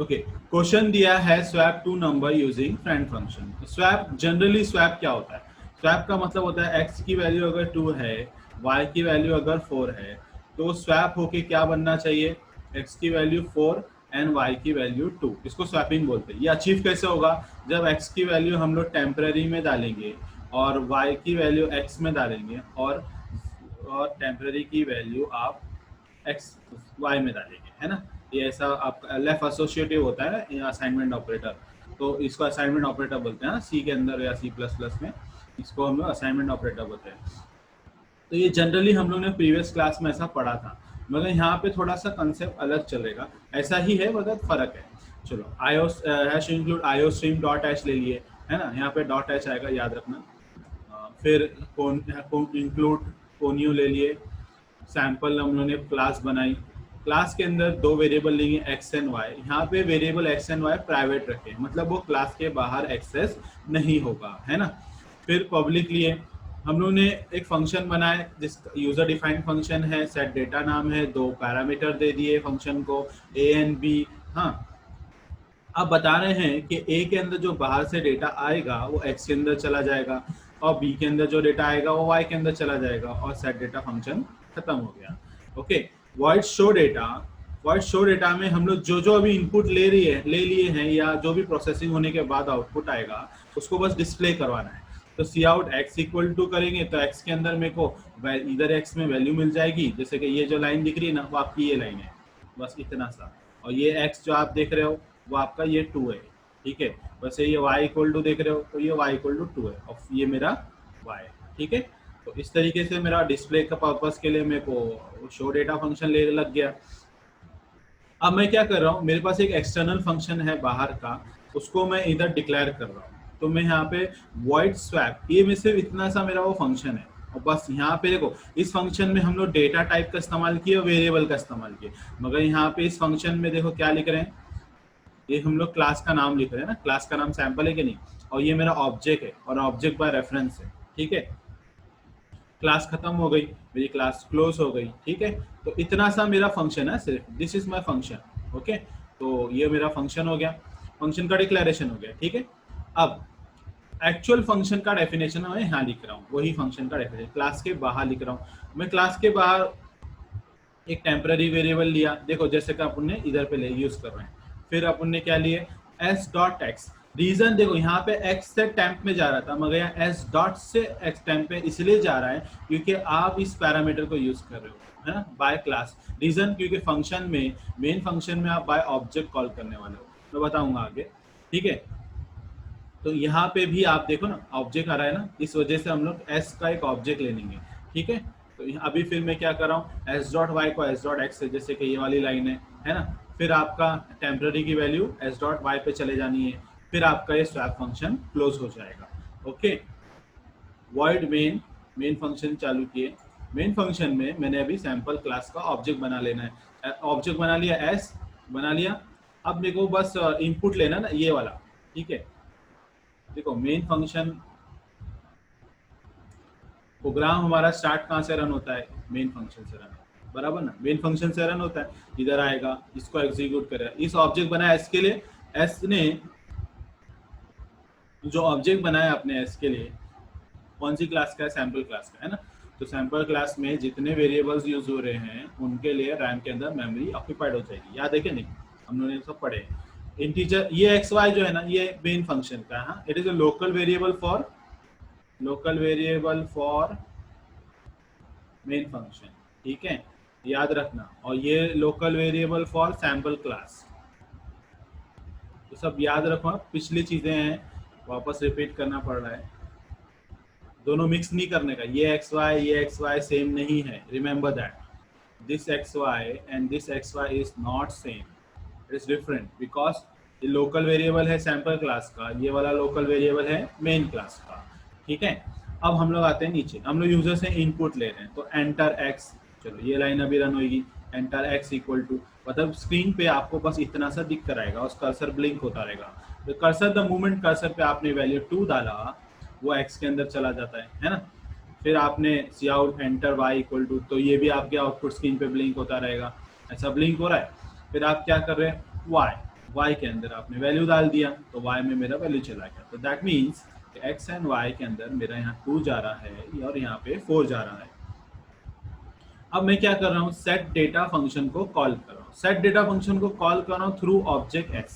Okay, question दिया है swap two number using friend function. Swap, generally swap क्या होता है? स्वैप का मतलब होता है x की वैल्यू अगर 2 है, y की वैल्यू अगर 4 है, तो स्वैप होके क्या बनना चाहिए? x की वैल्यू 4 एंड y की वैल्यू 2। इसको स्वैपिंग बोलते हैं। ये अचीव कैसे होगा? जब x की वैल्यू हम लोग टेम्पररी में डालेंगे और y की वैल्यू x में डालेंगे, और टेम्पररी की वैल्यू आप एक्स वाई में डालेंगे, है ना? ये ऐसा आपका लेफ्ट एसोसिएटिव होता है या असाइनमेंट ऑपरेटर। तो इसको असाइनमेंट ऑपरेटर बोलते हैं सी के अंदर या सी प्लस प्लस में। इसको हम लोग असाइनमेंट ऑपरेटर बोलते हैं। तो ये जनरली हम लोग ने प्रीवियस क्लास में ऐसा पढ़ा था, मगर यहाँ पे थोड़ा सा कंसेप्ट अलग चलेगा। ऐसा ही है मगर फर्क है। चलो, IO hash include IO stream dot hash ले लिए, है ना? यहाँ पे डॉट हैश आएगा, याद रखना। फिर कौन इंक्लूड कोनियो ले लिए। सैंपल हम लोगों ने क्लास बनाई। क्लास के अंदर दो वेरिएबल लेंगे एक्स एंड वाई। यहाँ पे variable X and Y private रखे, मतलब वो क्लास के बाहर एक्सेस नहीं होगा, है ना? फिर पब्लिक लिए हम लोगों ने एक फंक्शन बनाए जिसका यूजर डिफाइंड फंक्शन है, सेट डेटा नाम है, दो पैरामीटर दे दिए फंक्शन को ए एंड बी। हाँ, आप बता रहे हैं कि ए के अंदर जो बाहर से डेटा आएगा वो एक्स के अंदर चला जाएगा, और बी के अंदर जो डेटा आएगा वो वाई के अंदर चला जाएगा, और सेट डेटा फंक्शन खत्म हो गया। Okay, void show data. Void show data में हम लोग जो जो अभी इनपुट ले लिए हैं या जो भी प्रोसेसिंग होने के बाद आउटपुट आएगा उसको बस डिस्प्ले करवाना है। तो सी आउट एक्स इक्वल टू करेंगे तो एक्स के अंदर मेरे को इधर एक्स में वैल्यू मिल जाएगी, जैसे कि ये जो लाइन दिख रही है ना वो आपकी ये लाइन है, बस इतना सा। और ये एक्स जो आप देख रहे हो वो आपका ये 2 है, ठीक है? वैसे ये y इक्वल टू देख रहे हो तो ये y इक्वल टू 2 है, और ये मेरा y है, ठीक है? तो इस तरीके से मेरा डिस्प्ले का पर्पस के लिए मेरे को शो डेटा फंक्शन ले लग गया। अब मैं क्या कर रहा हूँ, मेरे पास एक एक्सटर्नल फंक्शन है बाहर का, उसको मैं इधर डिक्लेयर कर रहा हूँ। तो मैं यहाँ पे वॉइड स्वैप, ये में सिर्फ इतना सा मेरा वो फंक्शन है, और बस यहाँ पे देखो इस फंक्शन में हम लोग डेटा टाइप का इस्तेमाल किया और वेरिएबल का इस्तेमाल किया, मगर यहाँ पे इस फंक्शन में देखो क्या लिख रहे हैं, ये हम लोग क्लास का नाम लिख रहे हैं ना, क्लास का नाम सैंपल है कि नहीं, और ये मेरा ऑब्जेक्ट है और ऑब्जेक्ट बाय रेफरेंस है, ठीक है? क्लास खत्म हो गई, मेरी क्लास क्लोज हो गई, ठीक है? तो इतना सा मेरा फंक्शन है सिर्फ, this is my function. Okay, तो ये मेरा फंक्शन हो गया, फंक्शन का डिक्लेरेशन हो गया, ठीक है? अब एक्चुअल फंक्शन का डेफिनेशन मैं यहाँ लिख रहा हूँ, वही फंक्शन का डेफिनेशन क्लास के बाहर लिख रहा हूँ। मैं क्लास के बाहर एक टेम्पररी वेरिएबल लिया, देखो जैसे कि अपन ने इधर पे ले यूज कर रहे हैं। फिर अपन ने क्या लिए, एस डॉट एक्स। रीजन देखो, यहाँ पे एक्स से टेम्प में जा रहा था, मगर यहाँ एस डॉट से एक्स टेम्प में इसलिए जा रहा है क्योंकि आप इस पैरामीटर को यूज कर रहे हो, है ना, बाय क्लास। रीजन क्योंकि फंक्शन में, मेन फंक्शन में आप बाय ऑब्जेक्ट कॉल करने वाले हो, मैं बताऊंगा आगे, ठीक है? तो यहाँ पे भी आप देखो ना ऑब्जेक्ट आ रहा है ना, इस वजह से हम लोग एस का एक ऑब्जेक्ट ले लेंगे, ठीक है? तो अभी फिर मैं क्या कर रहा हूँ, एस डॉट वाई को एस डॉट एक्स से, जैसे कि ये वाली लाइन है ना? फिर आपका टेम्पररी की वैल्यू एस डॉट वाई पे चले जानी है, फिर आपका ये स्वैप फंक्शन क्लोज हो जाएगा। Okay, void main, main function चालू किए। मेन फंक्शन में मैंने अभी सैंपल क्लास का ऑब्जेक्ट बना लेना है, ऑब्जेक्ट बना लिया, एस बना लिया। अब मेरे को बस इनपुट लेना ना ये वाला, ठीक है? देखो मेन फंक्शन प्रोग्राम हमारा स्टार्ट कहाँ से रन होता है, मेन फंक्शन से रन, बराबर ना? मेन फंक्शन से रन होता है, इधर आएगा, इसको एग्जीक्यूट करेगा। इस ऑब्जेक्ट बनाया एस के लिए, एस ने जो ऑब्जेक्ट बनाया अपने एस के लिए कौन सी क्लास का है, सैंपल क्लास का, है ना? तो सैंपल क्लास में जितने वेरिएबल्स यूज हो रहे हैं उनके लिए रैम के अंदर मेमोरी ऑक्यूपाइड हो जाएगी। याद है कि नहीं, हम लोगों ने सब पढ़े। इंटीजर, ये एक्स वाई जो है ना, ये मेन फंक्शन का है, it is a local variable for main function, ठीक है? याद रखना। और ये local variable for sample class, तो सब याद रखो। पिछली चीजें हैं, वापस रिपीट करना पड़ रहा है, दोनों मिक्स नहीं करने का। ये एक्स वाई सेम नहीं है, remember that this X Y and this X Y is not same, it is different, because ये लोकल वेरिएबल है सैंपल क्लास का, ये वाला लोकल वेरिएबल है मेन क्लास का, ठीक है? अब हम लोग आते हैं नीचे, हम लोग यूजर से इनपुट ले रहे हैं, तो एंटर एक्स। चलो ये लाइन अभी रन होगी, एंटर एक्स इक्वल टू, मतलब स्क्रीन पे आपको बस इतना सा दिख कर आएगा, उस कर्सर ब्लिंक होता रहेगा। तो कर्सर, द मोमेंट कर्सर पे आपने वैल्यू 2 डाला, वो एक्स के अंदर चला जाता है ना? फिर आपने C out enter Y equal to, तो ये भी आपके आउटपुट स्क्रीन पे ब्लिंक होता रहेगा, ऐसा ब्लिंक हो रहा है। फिर आप क्या कर रहे हैं, वाई, y के अंदर आपने वैल्यू डाल दिया तो y में मेरा वैल्यू चला गया। तो that means x and y के अंदर मेरा यहाँ 2 जा रहा है और यहाँ पे 4 जा रहा है। अब मैं क्या कर रहा हूँ, सेट डेटा फंक्शन को कॉल कर रहा हूँ। सेट डेटा फंक्शन को कॉल कर रहा हूँ through object s,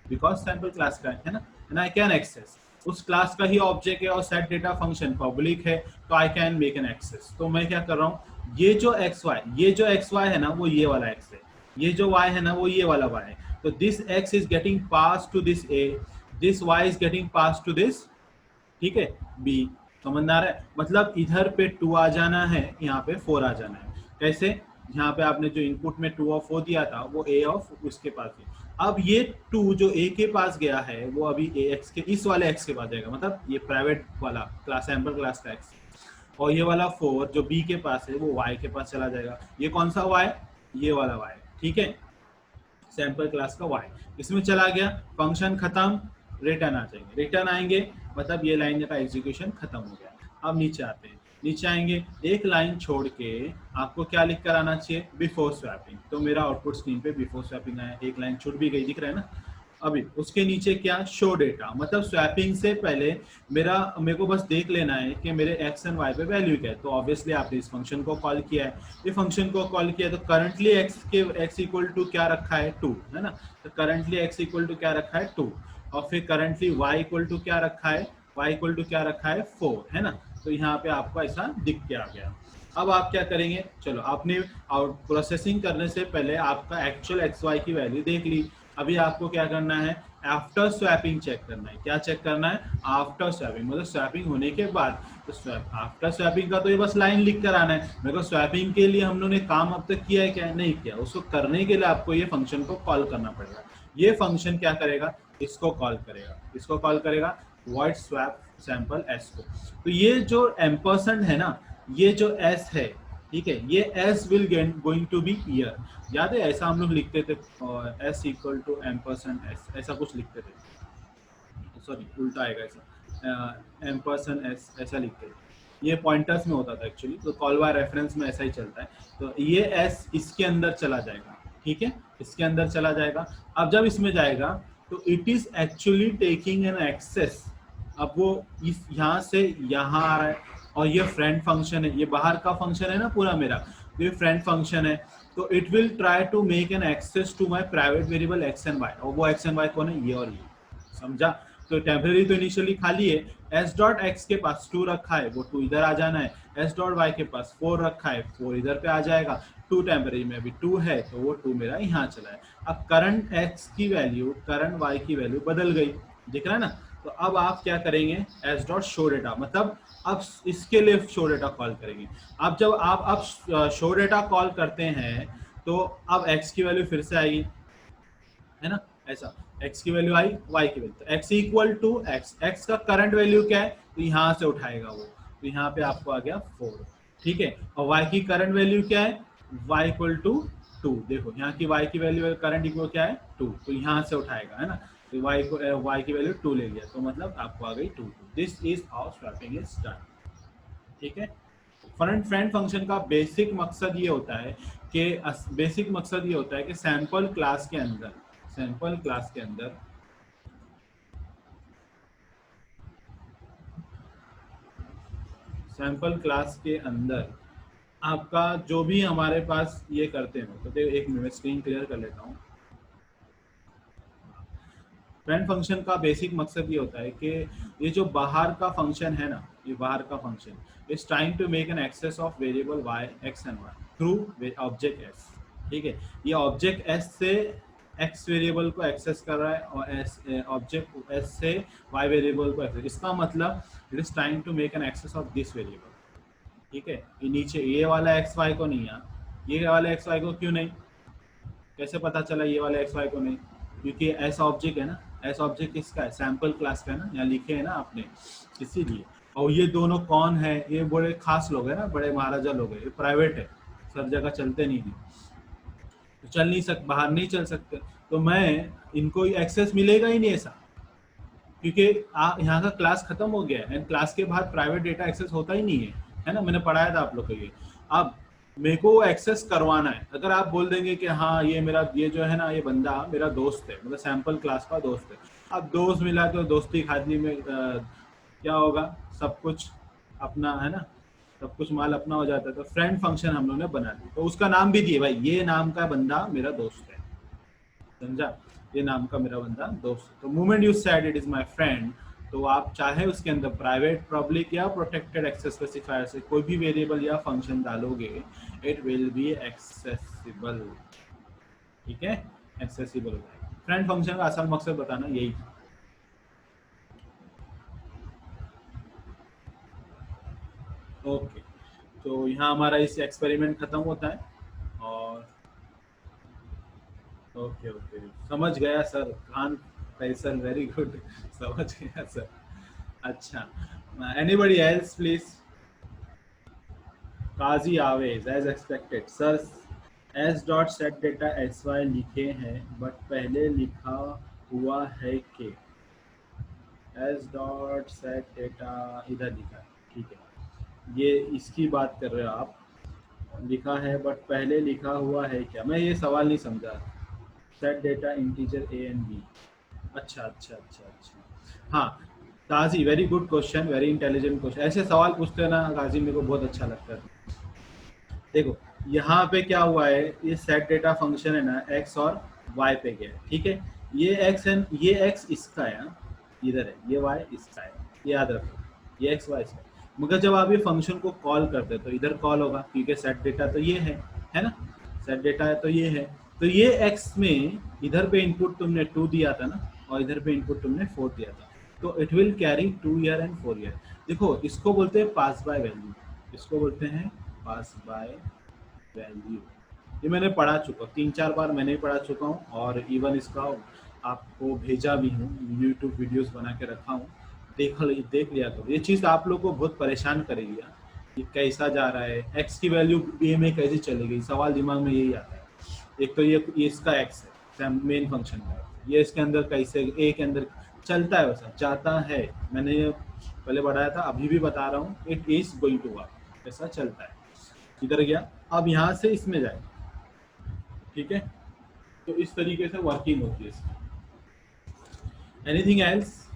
because sample class का है ना, एंड आई कैन एक्सेस उस क्लास का ही ऑब्जेक्ट है और सेट डेटा फंक्शन पब्लिक है तो I can make an access. तो मैं क्या कर रहा हूँ, ये जो एक्स वाई है ना वो ये वाला x है, ये जो y है ना वो ये वाला y है। तो this x is getting pass to this a, this y is getting pass to this, ठीक है, b। समझ आ रहा है, मतलब इधर पे 2 आ जाना है, यहाँ पे 4 आ जाना है। कैसे, यहाँ पे आपने जो इनपुट में 2 और 4 दिया था वो a ऑफ उसके पास है। अब ये 2 जो a के पास गया है वो अभी ax के इस वाले x के पास जाएगा, मतलब ये प्राइवेट वाला क्लास सैंपल क्लास का x, और ये वाला 4 जो b के पास है वो y के पास चला जाएगा। ये कौन सा y, ये वाला y, ठीक है, सैंपल क्लास का y इसमें चला गया। फंक्शन खत्म, रिटर्न आ जाएंगे, रिटर्न आएंगे मतलब ये लाइन का एग्जीक्यूशन खत्म हो गया। अब नीचे आते हैं, नीचे आएंगे, एक लाइन छोड़ के आपको क्या लिख कर आना चाहिए, बिफोर स्वैपिंग। तो मेरा आउटपुट स्क्रीन पे बिफोर स्वैपिंग आया, एक लाइन छूट भी गई, दिख रहा है ना। अभी उसके नीचे क्या, शो डेटा, मतलब स्वैपिंग से पहले मेरे को बस देख लेना है कि मेरे एक्स एंड वाई पे वैल्यू क्या है। तो ऑब्वियसली आपने इस फंक्शन को कॉल किया है, ये फंक्शन को कॉल किया है, तो करंटली एक्स इक्वल टू क्या रखा है, 2 है ना। तो करंटली एक्स इक्वल टू क्या रखा है, 2, और फिर करंटली वाई इक्वल टू क्या रखा है, वाई इक्वल टू क्या रखा है, 4 है ना। तो यहाँ पे आपको ऐसा दिख के आ गया। अब आप क्या करेंगे, चलो आपने प्रोसेसिंग करने से पहले आपका एक्चुअल एक्स वाई की वैल्यू देख ली। अभी आपको क्या करना है, आफ्टर स्वैपिंग चेक करना है। क्या चेक करना है, आफ्टर स्वैपिंग, मतलब स्वैपिंग होने के बाद। तो आफ्टर स्वैपिंग का तो ये बस लाइन लिख कर आना है। मेरे को स्वैपिंग के लिए हम लोगों ने काम अब तक किया है क्या, नहीं किया। उसको करने के लिए आपको ये फंक्शन को कॉल करना पड़ेगा। ये फंक्शन क्या करेगा, इसको कॉल करेगा, इसको कॉल करेगा void swap सैंपल s को। तो ये जो एम्परसेंड है ना, ये जो s है, ठीक है, ये s will going to be year. याद है ऐसा हम लोग लिखते थे, s equal to ampersand s, ऐसा कुछ लिखते थे, सॉरी उल्टा आएगा ऐसा, एम्परसेंड s ऐसा लिखते थे। ये पॉइंटर्स में होता था एक्चुअली, तो कॉल बाय रेफरेंस में ऐसा ही चलता है। तो ये s इसके अंदर चला जाएगा, ठीक है, इसके अंदर चला जाएगा। अब जब इसमें जाएगा तो it is actually taking an access. अब वो इस यहाँ से यहाँ आ रहा है, और ये फ्रेंड फंक्शन है, ये बाहर का फंक्शन है ना पूरा मेरा, तो ये फ्रेंड फंक्शन है। तो it will try to make an access to my private variable X and Y, और वो एक्स एंड वाई कौन है, ये और ये, समझा। तो टेम्परेरी तो इनिशियली खाली है, एस डॉट एक्स के पास 2 रखा है, वो 2 इधर आ जाना है। एस डॉट वाई के पास 4 रखा है, 4 इधर पे आ जाएगा। 2 टेम्परेरी में अभी 2 है, तो वो 2 मेरा यहाँ चला है। अब करंट एक्स की वैल्यू करंट वाई की वैल्यू बदल गई, दिख रहा है ना। तो अब आप क्या करेंगे, एस डॉट शो डेटा, मतलब अब इसके लिए शो डेटा कॉल करेंगे। अब जब आप अब शो डेटा कॉल करते हैं तो अब एक्स की वैल्यू फिर से आएगी, है ना, ऐसा x की वैल्यू आई, y की वैल्यू, तो x equal to x, x का करंट वैल्यू क्या है, तो यहाँ से उठाएगा वो, तो यहाँ पे आपको आ गया 4, ठीक है। और y की करंट वैल्यू क्या है, y इक्वल टू 2, देखो यहाँ की y की वैल्यू करंट इक्वल क्या है 2, तो यहाँ से उठाएगा, है ना। तो y की वैल्यू 2 ले लिया, तो मतलब आपको आ गई 2। This is how swapping is done, ठीक है। फ्रेंड फंक्शन का बेसिक मकसद ये होता है कि सैंपल क्लास के अंदर आपका जो भी हमारे पास ये करते हैं, तो एक मिनट स्क्रीन क्लियर कर लेता हूँ। फ्रेंड फंक्शन का बेसिक मकसद ये होता है कि ये जो बाहर का फंक्शन है ना, ये बाहर का function is trying to make an access of variable y x and y through object s, ठीक है। ये ऑब्जेक्ट s से x वेरिएबल को एक्सेस कर रहा है और ऑब्जेक्ट s से y वेरिएबल को एक्सेस, इसका मतलब it is trying to make an access of this variable, ठीक है। ये नीचे ये वाला एक्स वाई को नहीं, ये वाला एक्स वाई को क्यों नहीं, कैसे पता चला ये वाला एक्स वाई को नहीं, क्योंकि ऐसा ऑब्जेक्ट है ना, ऐसा ऑब्जेक्ट किसका है, सैंपल क्लास का है ना, यहाँ लिखे है ना आपने, इसीलिए। और ये दोनों कौन है, ये बड़े खास लोग हैं ना, बड़े महाराजा लोग हैं, ये प्राइवेट है, सब जगह चलते नहीं है, तो चल नहीं सकते, बाहर नहीं चल सकते, तो मैं इनको एक्सेस मिलेगा ही नहीं ऐसा, क्योंकि यहाँ का क्लास खत्म हो गया है, एंड क्लास के बाद प्राइवेट डेटा एक्सेस होता ही नहीं है, है ना, मैंने पढ़ाया था आप लोग को ये। अब मेरे को एक्सेस करवाना है। अगर आप बोल देंगे कि हाँ ये मेरा, ये जो है ना, ये बंदा मेरा दोस्त है, मतलब सैंपल क्लास का दोस्त है, अब दोस्त मिला तो दोस्ती खाती में क्या होगा, सब कुछ अपना है ना, सब कुछ माल अपना हो जाता है। तो फ्रेंड फंक्शन हम लोग ने बना दी, तो उसका नाम भी दिए भाई, ये नाम का बंदा मेरा दोस्त है, समझा, ये नाम का मेरा बंदा दोस्त है। तो moment you said it is my friend, तो आप चाहे उसके अंदर प्राइवेट, पब्लिक या प्रोटेक्टेड एक्सेस स्पेसिफायर से कोई भी वेरिएबल या फंक्शन डालोगे, इट विल बी एक्सेसिबल। ठीक है, एक्सेसिबल होगा। फ्रेंड फंक्शन का असल मकसद बताना यही था। ओके, तो यहाँ हमारा इस एक्सपेरिमेंट खत्म होता है। और ओके ओके, समझ गया सर, कान सर, वेरी गुड, समझ गया सर। अच्छा, anybody else please. Kazi Awez as expected sir, S dot set data S Y लिखे हैं बट पहले लिखा हुआ है के, एस डॉट सेट डेटा इधर लिखा है, ठीक है, ये इसकी बात कर रहे हो आप, लिखा है बट पहले लिखा हुआ है क्या, मैं ये सवाल नहीं समझा। Set data integer A and B, अच्छा अच्छा अच्छा अच्छा, हाँ। Kazi, very good question, very intelligent question, ऐसे सवाल पूछते हैं ना काजी, मेरे को बहुत अच्छा लगता है। देखो यहाँ पे क्या हुआ है, ये सेट डेटा फंक्शन है ना, एक्स और वाई पे गया है, ठीक है, ये एक्स है, ये एक्स इसका है, इधर है, ये वाई इसका है, ये याद रखो, ये एक्स वाई इसका है। मगर जब आप ये फंक्शन को कॉल करते हैं तो इधर कॉल होगा, क्योंकि सेट डेटा तो ये है ना, सेट डेटा है तो ये है, तो ये एक्स में इधर पे इनपुट तुमने 2 दिया था ना, और इधर पे इनपुट तुमने 4 दिया था, तो it will carry 2 year and 4 year. देखो इसको बोलते हैं पास बाय वैल्यू, इसको बोलते हैं पास बाय वैल्यू। ये मैंने पढ़ा चुका, 3-4 बार मैंने पढ़ा चुका हूँ, और इवन इसका आपको भेजा भी हूँ, यूट्यूब वीडियोस बना के रखा हूँ, देख लिया करो। ये चीज़ आप लोग को बहुत परेशान करेगी यार, ये कैसा जा रहा है, एक्स की वैल्यू ए में कैसे चलेगी, सवाल दिमाग में यही आता है। एक तो ये इसका एक्स है मेन फंक्शन का, ये इसके अंदर कैसे ए के अंदर चलता है, वैसा जाता है, मैंने ये पहले बताया था, अभी भी बता रहा हूँ, it is going to work, ऐसा चलता है। इधर गया, अब यहाँ से इसमें जाए, ठीक है, तो इस तरीके से वर्किंग होती है इसकी। Anything else?